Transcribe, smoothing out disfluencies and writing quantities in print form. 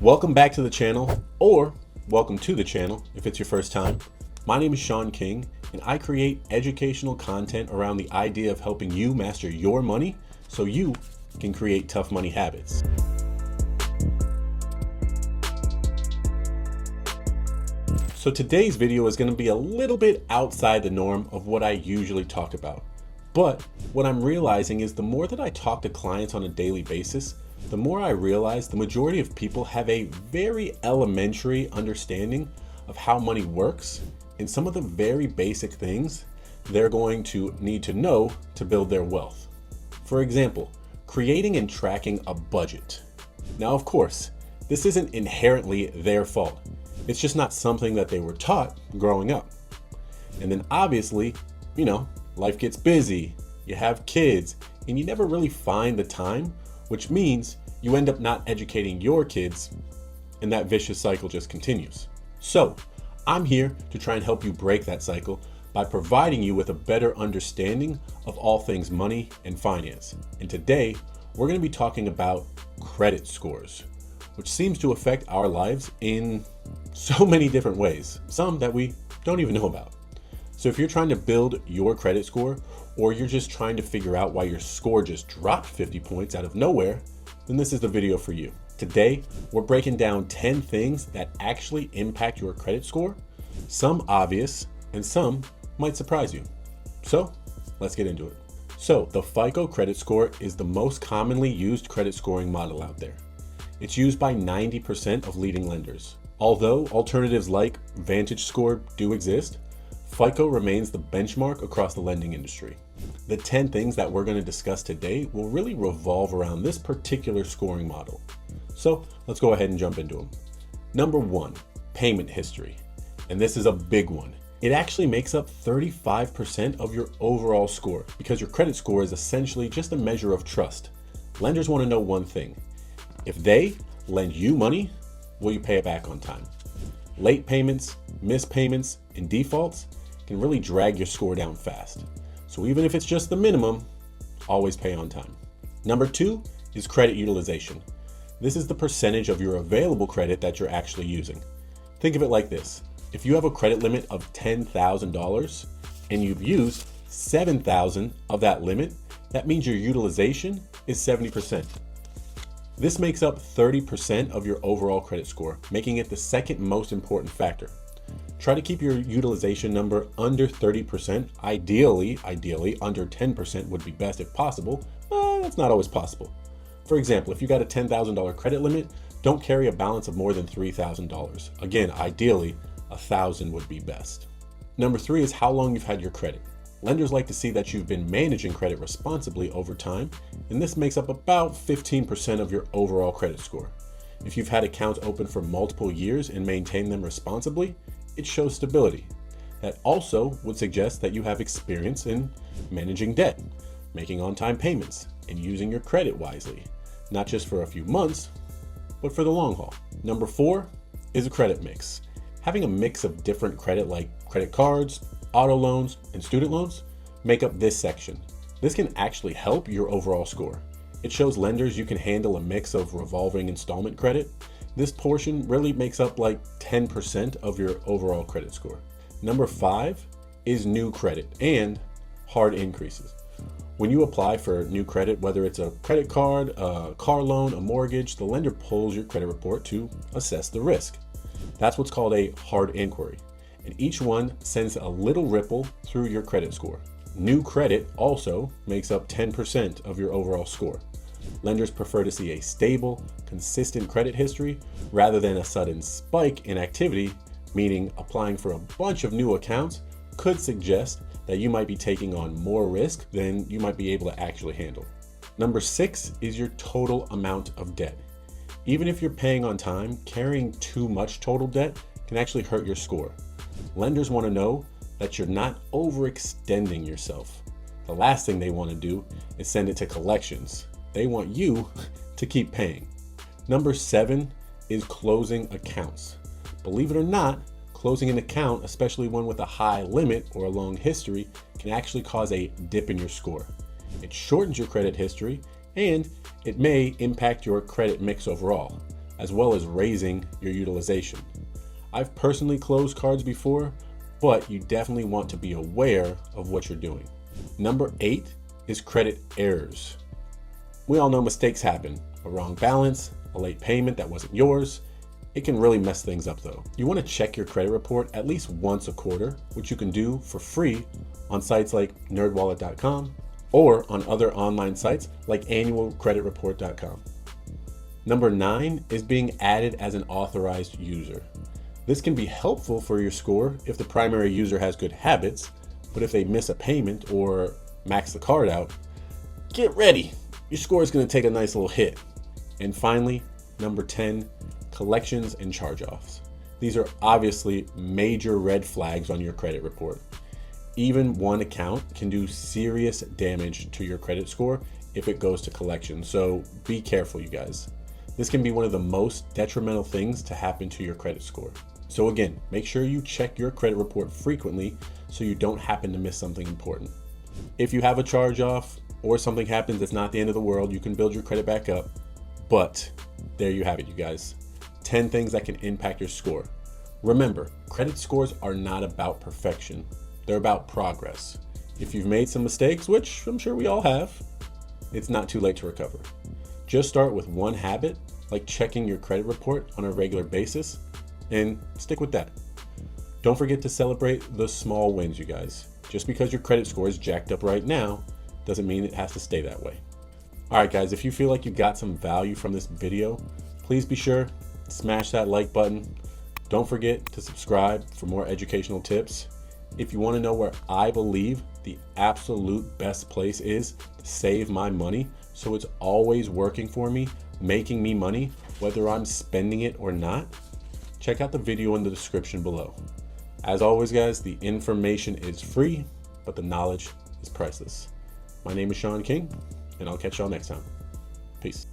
Welcome back to the channel, or welcome to the channel if it's your first time. My name is Shawn King, and I create educational content around the idea of helping you master your money so you can create tough money habits. So today's video is going to be a little bit outside the norm of what I usually talk about. But what I'm realizing is the more that I talk to clients on a daily basis, the more I realize the majority of people have a very elementary understanding of how money works and some of the very basic things they're going to need to know to build their wealth. For example, creating and tracking a budget. Now, of course, this isn't inherently their fault. It's just not something that they were taught growing up. And then obviously, life gets busy, you have kids, and you never really find the time, which means you end up not educating your kids, and that vicious cycle just continues. So I'm here to try and help you break that cycle by providing you with a better understanding of all things money and finance. And today we're going to be talking about credit scores, which seems to affect our lives in so many different ways, some that we don't even know about. So if you're trying to build your credit score, or you're just trying to figure out why your score just dropped 50 points out of nowhere, then this is the video for you. Today, we're breaking down 10 things that actually impact your credit score, some obvious and some might surprise you. So let's get into it. So the FICO credit score is the most commonly used credit scoring model out there. It's used by 90% of leading lenders. Although alternatives like Vantage Score do exist, FICO remains the benchmark across the lending industry. The 10 things that we're going to discuss today will really revolve around this particular scoring model. So let's go ahead and jump into them. Number 1, payment history. And this is a big one. It actually makes up 35% of your overall score because your credit score is essentially just a measure of trust. Lenders want to know one thing. If they lend you money, will you pay it back on time? Late payments, missed payments, and defaults can really drag your score down fast. So even if it's just the minimum, always pay on time. Number 2 is credit utilization. This is the percentage of your available credit that you're actually using. Think of it like this. If you have a credit limit of $10,000 and you've used $7,000 of that limit, that means your utilization is 70%. This makes up 30% of your overall credit score, making it the second most important factor. Try to keep your utilization number under 30%. Ideally, under 10% would be best if possible, but that's not always possible. For example, if you got a $10,000 credit limit, don't carry a balance of more than $3,000. Again, ideally, $1,000 would be best. Number 3 is how long you've had your credit. Lenders like to see that you've been managing credit responsibly over time, and this makes up about 15% of your overall credit score. If you've had accounts open for multiple years and maintained them responsibly, it shows stability. That also would suggest that you have experience in managing debt, making on-time payments, and using your credit wisely, not just for a few months, but for the long haul. Number 4 is a credit mix. Having a mix of different credit like credit cards, auto loans, and student loans make up this section. This can actually help your overall score. It shows lenders you can handle a mix of revolving installment credit. This portion really makes up like 10% of your overall credit score. Number 5 is new credit and hard increases. When you apply for new credit, whether it's a credit card, a car loan, a mortgage, the lender pulls your credit report to assess the risk. That's what's called a hard inquiry. And each one sends a little ripple through your credit score. New credit also makes up 10% of your overall score. Lenders prefer to see a stable, consistent credit history rather than a sudden spike in activity, meaning applying for a bunch of new accounts could suggest that you might be taking on more risk than you might be able to actually handle. Number 6 is your total amount of debt. Even if you're paying on time, carrying too much total debt can actually hurt your score. Lenders want to know that you're not overextending yourself. The last thing they want to do is send it to collections. They want you to keep paying. Number 7 is closing accounts. Believe it or not, closing an account, especially one with a high limit or a long history, can actually cause a dip in your score. It shortens your credit history and it may impact your credit mix overall. as well as raising your utilization. I've personally closed cards before, but you definitely want to be aware of what you're doing. Number 8 is credit errors. We all know mistakes happen. A wrong balance, a late payment that wasn't yours. It can really mess things up though. You want to check your credit report at least once a quarter, which you can do for free on sites like nerdwallet.com or on other online sites like annualcreditreport.com. Number 9 is being added as an authorized user. This can be helpful for your score if the primary user has good habits, but if they miss a payment or max the card out, get ready. Your score is going to take a nice little hit. And finally, number 10, collections and charge-offs. These are obviously major red flags on your credit report. Even one account can do serious damage to your credit score if it goes to collection. So be careful, you guys. This can be one of the most detrimental things to happen to your credit score. So again, make sure you check your credit report frequently so you don't happen to miss something important. If you have a charge-off or something happens, it's not the end of the world. You can build your credit back up. But there you have it, you guys. 10 things that can impact your score. Remember, credit scores are not about perfection. They're about progress. If you've made some mistakes, which I'm sure we all have, it's not too late to recover. Just start with one habit, like checking your credit report on a regular basis, and stick with that. Don't forget to celebrate the small wins, you guys. Just because your credit score is jacked up right now, doesn't mean it has to stay that way. All right, guys, if you feel like you got some value from this video, please be sure to smash that like button. Don't forget to subscribe for more educational tips. If you want to know where I believe the absolute best place is to save my money, so it's always working for me, making me money, whether I'm spending it or not, check out the video in the description below. As always, guys, the information is free, but the knowledge is priceless. My name is Shawn King, and I'll catch y'all next time. Peace.